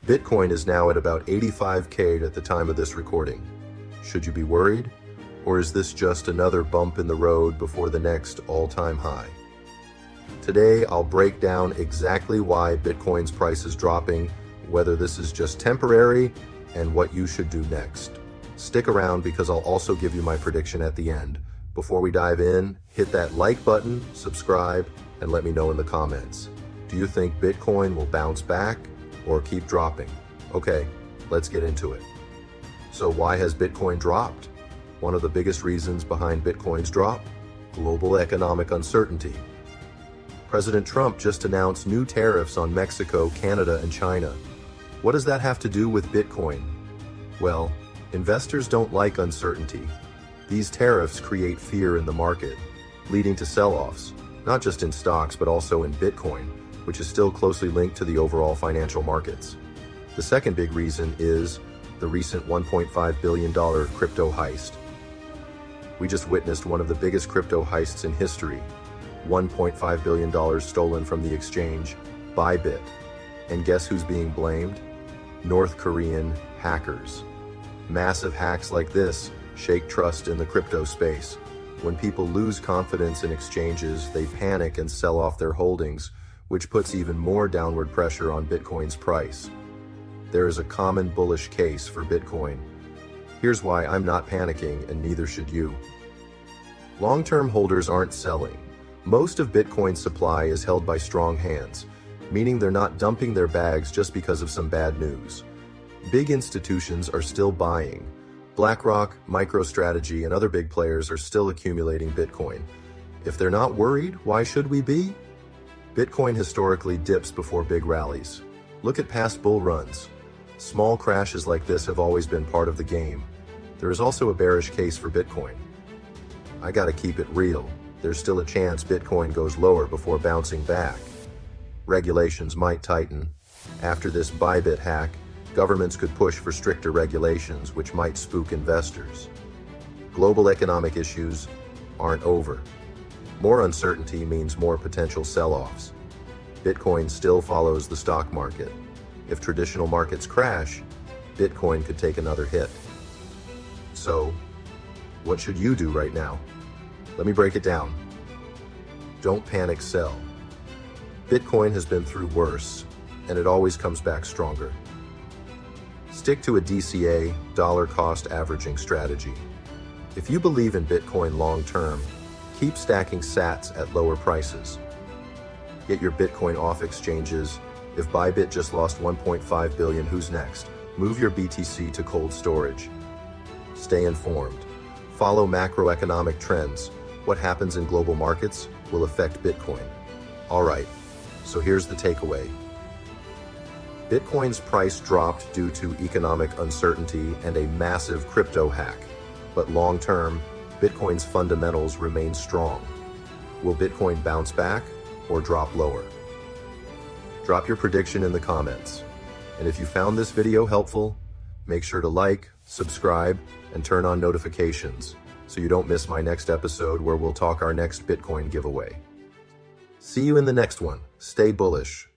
Bitcoin is now at about 85K at the time of this recording. Should you be worried? Or is this just another bump in the road before the next all-time high? Today, I'll break down exactly why Bitcoin's price is dropping, whether this is just temporary, and what you should do next. Stick around because I'll also give you my prediction at the end. Before we dive in, hit that like button, subscribe, and let me know in the comments. Do you think Bitcoin will bounce back or keep dropping? Okay, let's get into it. So why has Bitcoin dropped? One of the biggest reasons behind Bitcoin's drop? Global economic uncertainty. President Trump just announced new tariffs on Mexico, Canada, and China. What does that have to do with Bitcoin? Well, investors don't like uncertainty. These tariffs create fear in the market, leading to sell-offs, not just in stocks but also in Bitcoin, which is still closely linked to the overall financial markets. The second big reason is the recent $1.5 billion crypto heist. We just witnessed one of the biggest crypto heists in history. $1.5 billion stolen from the exchange, Bybit. And guess who's being blamed? North Korean hackers. Massive hacks like this shake trust in the crypto space. When people lose confidence in exchanges, they panic and sell off their holdings, which puts even more downward pressure on Bitcoin's price. There is a common bullish case for Bitcoin. Here's why I'm not panicking, and neither should you. Long-term holders aren't selling. Most of Bitcoin's supply is held by strong hands, meaning they're not dumping their bags just because of some bad news. Big institutions are still buying. BlackRock, MicroStrategy, and other big players are still accumulating Bitcoin. If they're not worried, why should we be? Bitcoin historically dips before big rallies. Look at past bull runs. Small crashes like this have always been part of the game. There is also a bearish case for Bitcoin. I gotta keep it real. There's still a chance Bitcoin goes lower before bouncing back. Regulations might tighten. After this Bybit hack, governments could push for stricter regulations, which might spook investors. Global economic issues aren't over. More uncertainty means more potential sell-offs. Bitcoin still follows the stock market. If traditional markets crash, Bitcoin could take another hit. So, what should you do right now? Let me break it down. Don't panic, sell. Bitcoin has been through worse, and it always comes back stronger. Stick to a DCA, dollar cost averaging strategy. If you believe in Bitcoin long-term, keep stacking sats at lower prices. Get your Bitcoin off exchanges. If Bybit just lost 1.5 billion, who's next? Move your BTC to cold storage. Stay informed. Follow macroeconomic trends. What happens in global markets will affect Bitcoin. All right, so here's the takeaway. Bitcoin's price dropped due to economic uncertainty and a massive crypto hack. But long-term, Bitcoin's fundamentals remain strong. Will Bitcoin bounce back or drop lower? Drop your prediction in the comments. And if you found this video helpful, make sure to like, subscribe, and turn on notifications so you don't miss my next episode where we'll talk our next Bitcoin giveaway. See you in the next one. Stay bullish.